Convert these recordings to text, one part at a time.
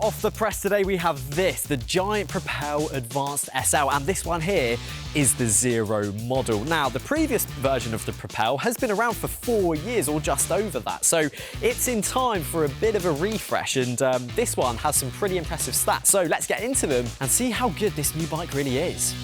off the press today we have this, the Giant Propel Advanced SL, and this one here is the Zero model. Now, the previous version of the Propel has been around for 4 years or just over that, so it's in time for a bit of a refresh, and this one has some pretty impressive stats. So let's get into them and see how good this new bike really is.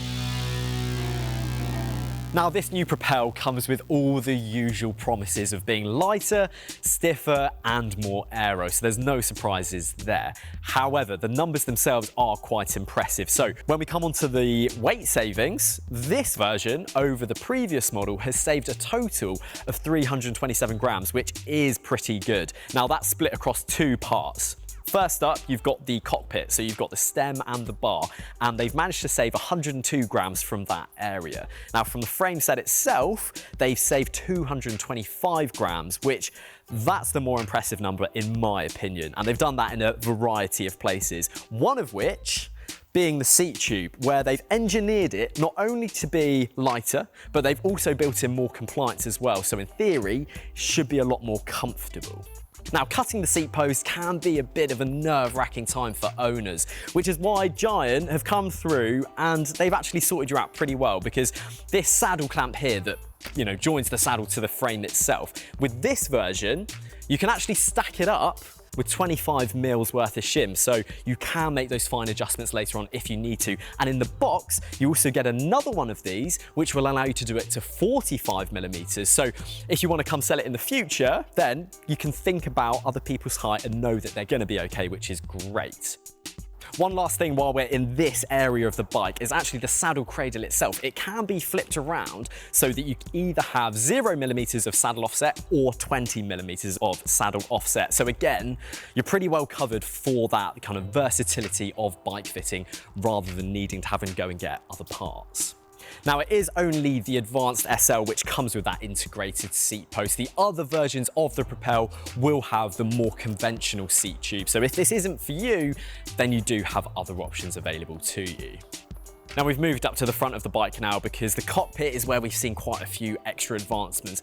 Now, this new Propel comes with all the usual promises of being lighter, stiffer, and more aero, so there's no surprises there. However, the numbers themselves are quite impressive. So when we come onto the weight savings, this version over the previous model has saved a total of 327 grams, which is pretty good. Now, that's split across 2 parts. First up, you've got the cockpit, so you've got the stem and the bar, and they've managed to save 102 grams from that area. Now, from the frame set itself, they've saved 225 grams, which that's the more impressive number in my opinion, and they've done that in a variety of places, one of which being the seat tube, where they've engineered it not only to be lighter, but they've also built in more compliance as well, so in theory, should be a lot more comfortable. Now, cutting the seat post can be a bit of a nerve-wracking time for owners, which is why Giant have come through and they've actually sorted you out pretty well, because this saddle clamp here that, joins the saddle to the frame itself, with this version, you can actually stack it up with 25 mils worth of shim, so you can make those fine adjustments later on if you need to. And in the box, you also get another one of these, which will allow you to do it to 45 millimeters. So if you want to come sell it in the future, then you can think about other people's height and know that they're going to be okay, which is great. One last thing while we're in this area of the bike is actually the saddle cradle itself. It can be flipped around so that you either have 0 millimeters of saddle offset or 20 millimeters of saddle offset. So again, you're pretty well covered for that kind of versatility of bike fitting rather than needing to have to go and get other parts. Now, it is only the Advanced SL which comes with that integrated seat post. The other versions of the Propel will have the more conventional seat tube. So if this isn't for you, then you do have other options available to you. Now, we've moved up to the front of the bike now because the cockpit is where we've seen quite a few extra advancements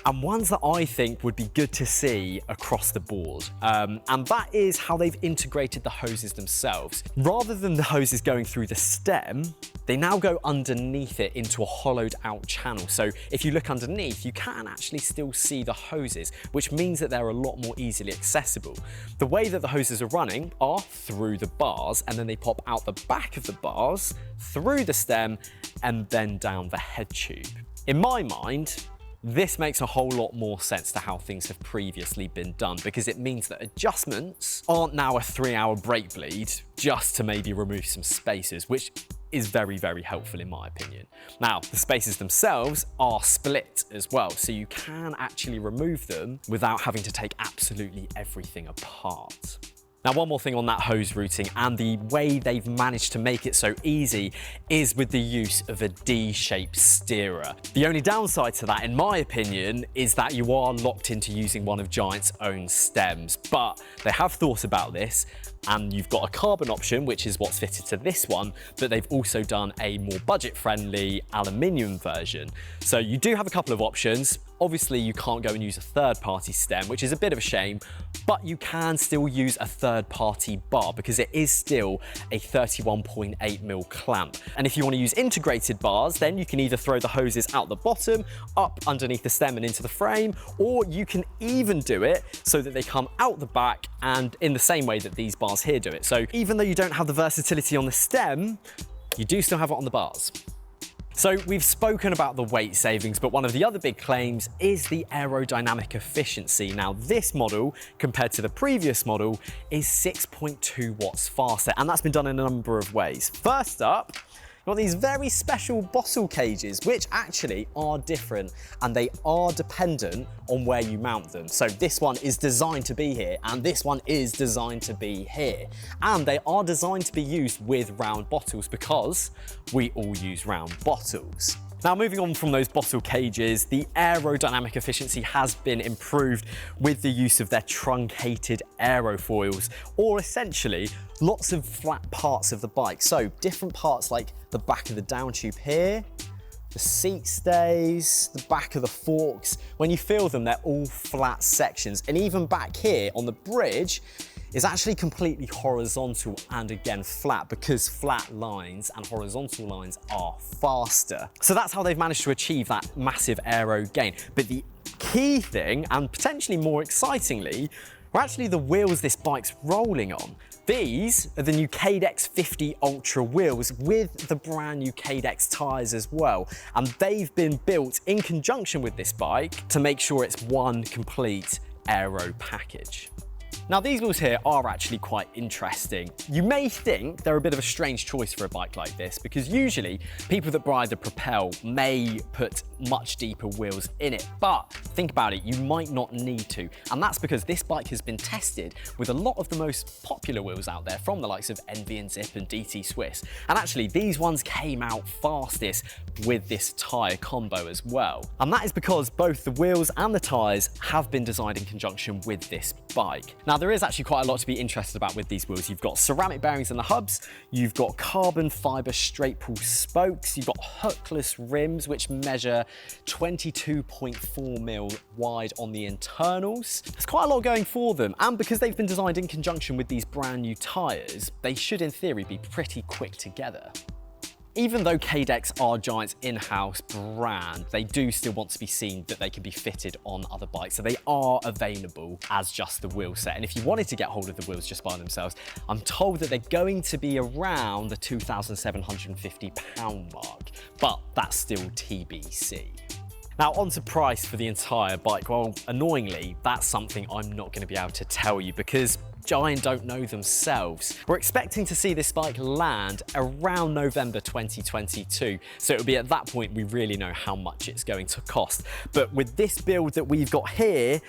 and ones that I think would be good to see across the board. And that is how they've integrated the hoses themselves. Rather than the hoses going through the stem, they now go underneath it into a hollowed out channel. So if you look underneath, you can actually still see the hoses, which means that they're a lot more easily accessible. The way that the hoses are running are through the bars, and then they pop out the back of the bars, through the stem, and then down the head tube. In my mind, this makes a whole lot more sense to how things have previously been done, because it means that adjustments aren't now a 3-hour brake bleed just to maybe remove some spacers, which is very, very helpful in my opinion. Now, the spacers themselves are split as well, so you can actually remove them without having to take absolutely everything apart. Now, one more thing on that hose routing and the way they've managed to make it so easy is with the use of a D-shaped steerer. The only downside to that, in my opinion, is that you are locked into using one of Giant's own stems, but they have thought about this, and you've got a carbon option, which is what's fitted to this one, but they've also done a more budget-friendly aluminium version. So you do have a couple of options. Obviously, you can't go and use a third-party stem, which is a bit of a shame, but you can still use a third-party bar because it is still a 31.8mm clamp. And if you want to use integrated bars, then you can either throw the hoses out the bottom, up underneath the stem and into the frame, or you can even do it so that they come out the back and in the same way that these bars here do it. So even though you don't have the versatility on the stem, you do still have it on the bars. So we've spoken about the weight savings, but one of the other big claims is the aerodynamic efficiency. Now, this model, compared to the previous model, is 6.2 watts faster, and that's been done in a number of ways. First up, you've got these very special bottle cages, which actually are different, and they are dependent on where you mount them. So this one is designed to be here, and this one is designed to be here. And they are designed to be used with round bottles because we all use round bottles. Now, moving on from those bottle cages, the aerodynamic efficiency has been improved with the use of their truncated aerofoils, or essentially lots of flat parts of the bike. So different parts like the back of the down tube here, the seat stays, the back of the forks. When you feel them, they're all flat sections. And even back here on the bridge, is actually completely horizontal and again flat, because flat lines and horizontal lines are faster. So that's how they've managed to achieve that massive aero gain. But the key thing, and potentially more excitingly, are actually the wheels this bike's rolling on. These are the new Cadex 50 Ultra wheels with the brand new Cadex tyres as well. And they've been built in conjunction with this bike to make sure it's one complete aero package. Now these wheels here are actually quite interesting. You may think they're a bit of a strange choice for a bike like this, because usually people that buy the Propel may put much deeper wheels in it, but think about it, you might not need to. And that's because this bike has been tested with a lot of the most popular wheels out there, from the likes of Envy and Zip and DT Swiss. And actually these ones came out fastest with this tyre combo as well. And that is because both the wheels and the tyres have been designed in conjunction with this bike. Now there is actually quite a lot to be interested about with these wheels. You've got ceramic bearings in the hubs, you've got carbon fibre straight pull spokes, you've got hookless rims which measure 22.4mm wide on the internals. There's quite a lot going for them, and because they've been designed in conjunction with these brand new tyres, they should in theory be pretty quick together. Even though Cadex are Giant's in-house brand, they do still want to be seen that they can be fitted on other bikes. So they are available as just the wheel set. And if you wanted to get hold of the wheels just by themselves, I'm told that they're going to be around the £2,750 mark, but that's still TBC. Now onto price for the entire bike. Well, annoyingly, that's something I'm not going to be able to tell you because Giant don't know themselves. We're expecting to see this bike land around November 2022, so it'll be at that point we really know how much it's going to cost. But with this build that we've got here,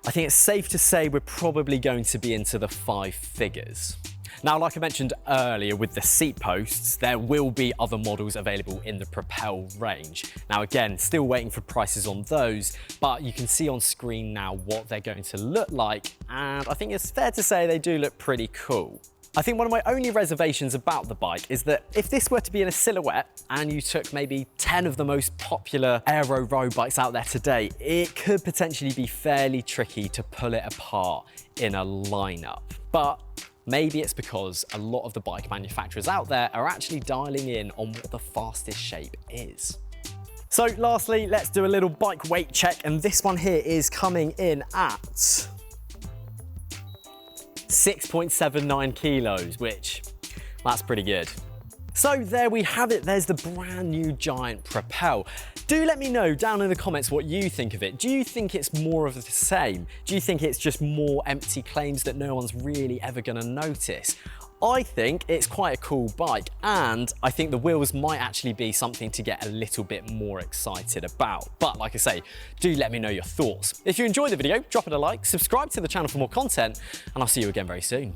I think it's safe to say we're probably going to be into the 5 figures. Now, like I mentioned earlier with the seat posts, there will be other models available in the Propel range. Now again, still waiting for prices on those, but you can see on screen now what they're going to look like, and I think it's fair to say they do look pretty cool. I think one of my only reservations about the bike is that if this were to be in a silhouette and you took maybe 10 of the most popular aero road bikes out there today, it could potentially be fairly tricky to pull it apart in a lineup. But maybe it's because a lot of the bike manufacturers out there are actually dialing in on what the fastest shape is. So lastly, let's do a little bike weight check, and this one here is coming in at 6.79 kilos, which that's pretty good. So there we have it, there's the brand new Giant Propel. Do let me know down in the comments what you think of it. Do you think it's more of the same? Do you think it's just more empty claims that no one's really ever gonna notice? I think it's quite a cool bike, and I think the wheels might actually be something to get a little bit more excited about. But like I say, do let me know your thoughts. If you enjoyed the video, drop it a like, subscribe to the channel for more content, and I'll see you again very soon.